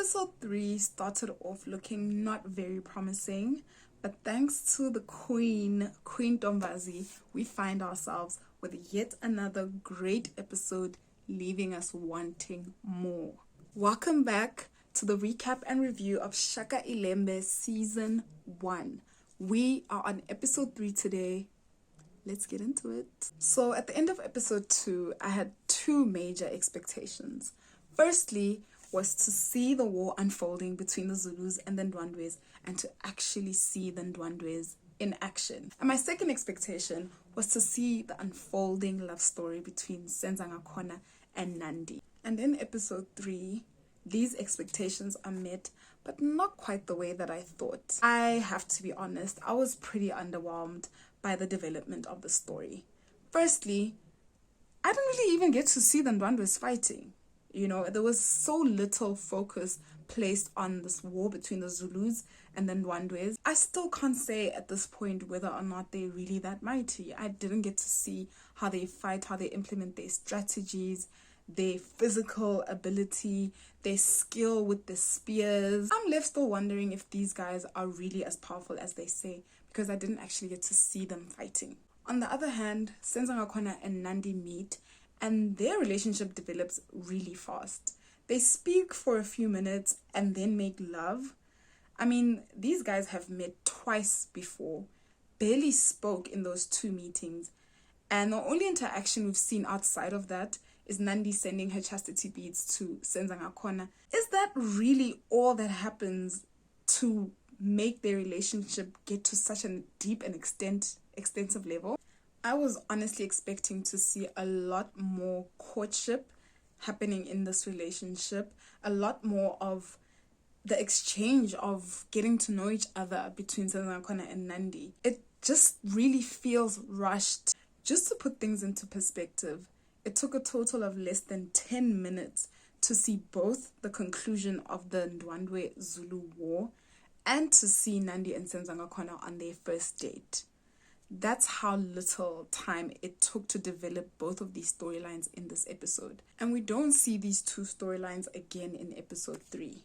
Episode 3 started off looking not very promising, but thanks to the Queen Dombazi, we find ourselves with yet another great episode, leaving us wanting more. Welcome back to the recap and review of Shaka Ilembe Season 1. We are on Episode 3 today. Let's get into it. So at the end of Episode 2, I had two major expectations. Firstly, was to see the war unfolding between the Zulus and the Ndwandwes and to actually see the Ndwandwes in action. And my second expectation was to see the unfolding love story between kaSenzangakhona and Nandi. And in Episode 3, these expectations are met, but not quite the way that I thought. I have to be honest, I was pretty underwhelmed by the development of the story. Firstly, I didn't really even get to see the Ndwandwes fighting. You know, there was so little focus placed on this war between the Zulus and the Ndwandwes. I still can't say at this point whether or not they're really that mighty. I didn't get to see how they fight, how they implement their strategies, their physical ability, their skill with the spears. I'm left still wondering if these guys are really as powerful as they say, because I didn't actually get to see them fighting. On the other hand, kaSenzangakhona and Nandi meet, and their relationship develops really fast. They speak for a few minutes and then make love. I mean, these guys have met twice before, barely spoke in those two meetings, and the only interaction we've seen outside of that is Nandi sending her chastity beads to kaSenzangakhona. Is that really all that happens to make their relationship get to such a deep and extensive level? I was honestly expecting to see a lot more courtship happening in this relationship, a lot more of the exchange of getting to know each other between kaSenzangakhona and Nandi. It just really feels rushed. Just to put things into perspective, it took a total of less than 10 minutes to see both the conclusion of the Ndwandwe Zulu war and to see Nandi and kaSenzangakhona on their first date. That's how little time it took to develop both of these storylines in this episode. And we don't see these two storylines again in Episode 3.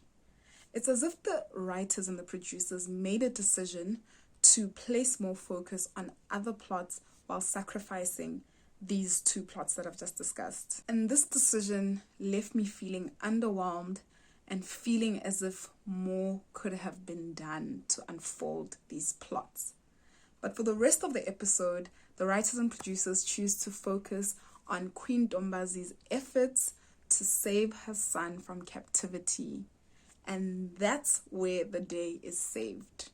It's as if the writers and the producers made a decision to place more focus on other plots while sacrificing these two plots that I've just discussed. And this decision left me feeling underwhelmed and feeling as if more could have been done to unfold these plots. But for the rest of the episode, the writers and producers choose to focus on Queen Dombazi's efforts to save her son from captivity. And that's where the day is saved.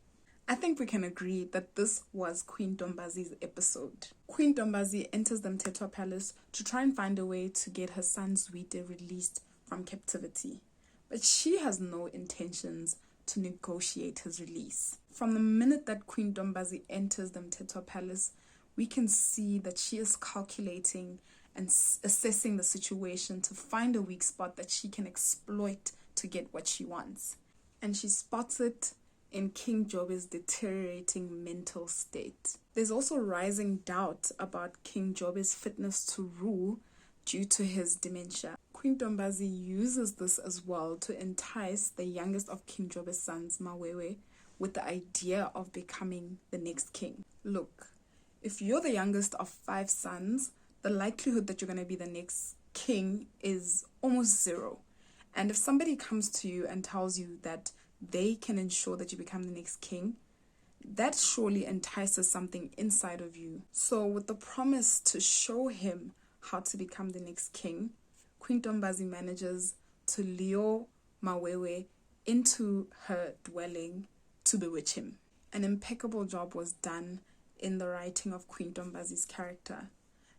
I think we can agree that this was Queen Dombazi's episode. Queen Dombazi enters the Mtetwa Palace to try and find a way to get her son Zwide released from captivity. But she has no intentions to negotiate his release. From the minute that Queen Dombazi enters the Mtetwa Palace, we can see that she is calculating and assessing the situation to find a weak spot that she can exploit to get what she wants. And she spots it in King Jobe's deteriorating mental state. There's also rising doubt about King Jobe's fitness to rule due to his dementia. Queen Dombazi uses this as well to entice the youngest of King Jobe's sons, Mawewe, with the idea of becoming the next king. Look, if you're the youngest of 5 sons, the likelihood that you're going to be the next king is almost zero. And if somebody comes to you and tells you that they can ensure that you become the next king, that surely entices something inside of you. So with the promise to show him how to become the next king, Queen Dombazi manages to lure Mawewe into her dwelling to bewitch him. An impeccable job was done in the writing of Queen Dombazi's character.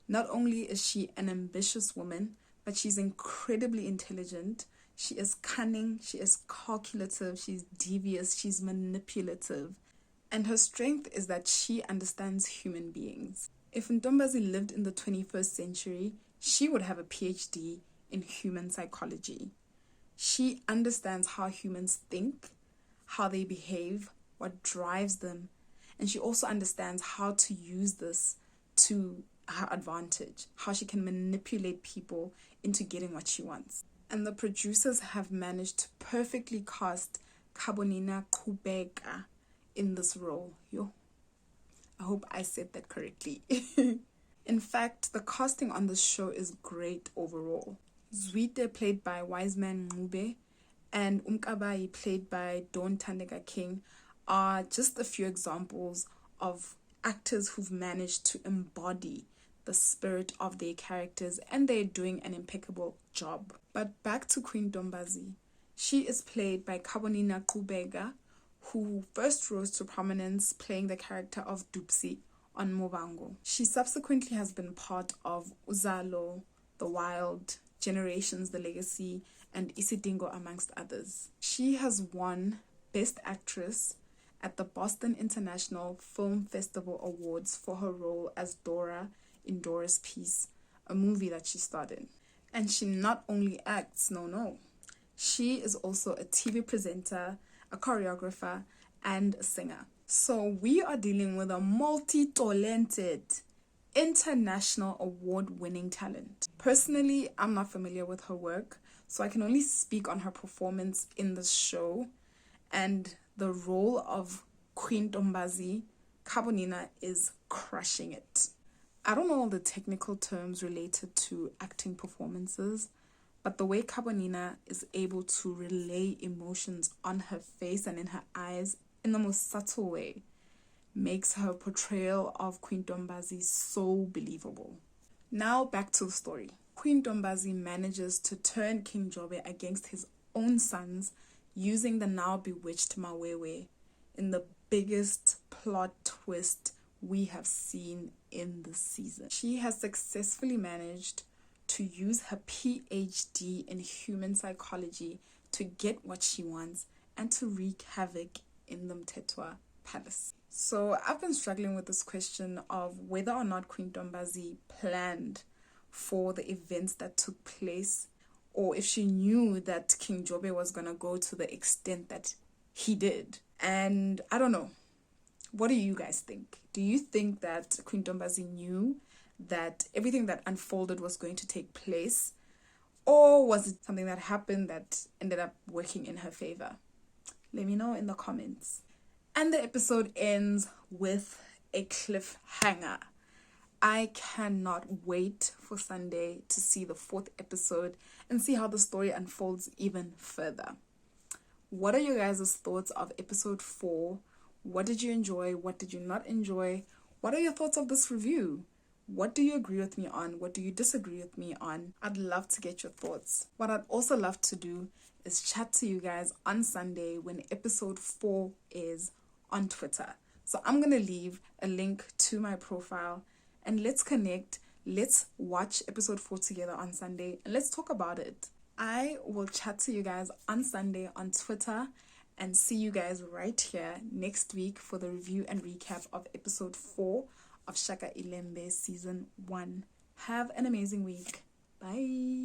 Not only is she an ambitious woman, but she's incredibly intelligent. She is cunning, she is calculative, she's devious, she's manipulative. And her strength is that she understands human beings. If Dombazi lived in the 21st century, she would have a PhD in human psychology. She understands how humans think, how they behave, what drives them, and she also understands how to use this to her advantage, how she can manipulate people into getting what she wants. And the producers have managed to perfectly cast Kabonina Kubeka in this role. I hope I said that correctly. In fact, the casting on this show is great overall. Zwide, played by Wiseman Ngube, and Umkabayi, played by Dawn Tandega King, are just a few examples of actors who've managed to embody the spirit of their characters, and they're doing an impeccable job. But back to Queen Dombazi. She is played by Kabonina Kubega, who first rose to prominence playing the character of Dupsi on Movango. She subsequently has been part of Uzalo, The Wild, Generations, The Legacy, and Isidingo, amongst others. She has won Best Actress at the Boston International Film Festival Awards for her role as Dora in Dora's Piece, a movie that she starred in. And she not only acts, no. She is also a TV presenter, a choreographer, and a singer. So we are dealing with a multi-talented, international award-winning talent. Personally, I'm not familiar with her work, so I can only speak on her performance in this show. And the role of Queen Dombazi, Kabonina, is crushing it. I don't know all the technical terms related to acting performances, but the way Kabonina is able to relay emotions on her face and in her eyes in the most subtle way makes her portrayal of Queen Dombazi so believable. Now back to the story. Queen Dombazi manages to turn King Jobe against his own sons using the now bewitched Mawewe in the biggest plot twist we have seen in this season. She has successfully managed to use her PhD in human psychology to get what she wants and to wreak havoc in the Mtetwa Palace. So I've been struggling with this question of whether or not Queen Dombazi planned for the events that took place, or if she knew that King Jobe was going to go to the extent that he did. And I don't know. What do you guys think? Do you think that Queen Dombazi knew that everything that unfolded was going to take place? Or was it something that happened that ended up working in her favor? Let me know in the comments. And the episode ends with a cliffhanger. I cannot wait for Sunday to see the 4th episode and see how the story unfolds even further. What are your guys' thoughts of episode 4? What did you enjoy? What did you not enjoy? What are your thoughts of this review? What do you agree with me on? What do you disagree with me on? I'd love to get your thoughts. What I'd also love to do is chat to you guys on Sunday when episode 4 is on Twitter. So I'm going to leave a link to my profile and let's connect. Let's watch episode 4 together on Sunday and let's talk about it. I will chat to you guys on Sunday on Twitter and see you guys right here next week for the review and recap of episode 4 of Shaka Ilembe season 1. Have an amazing week. Bye.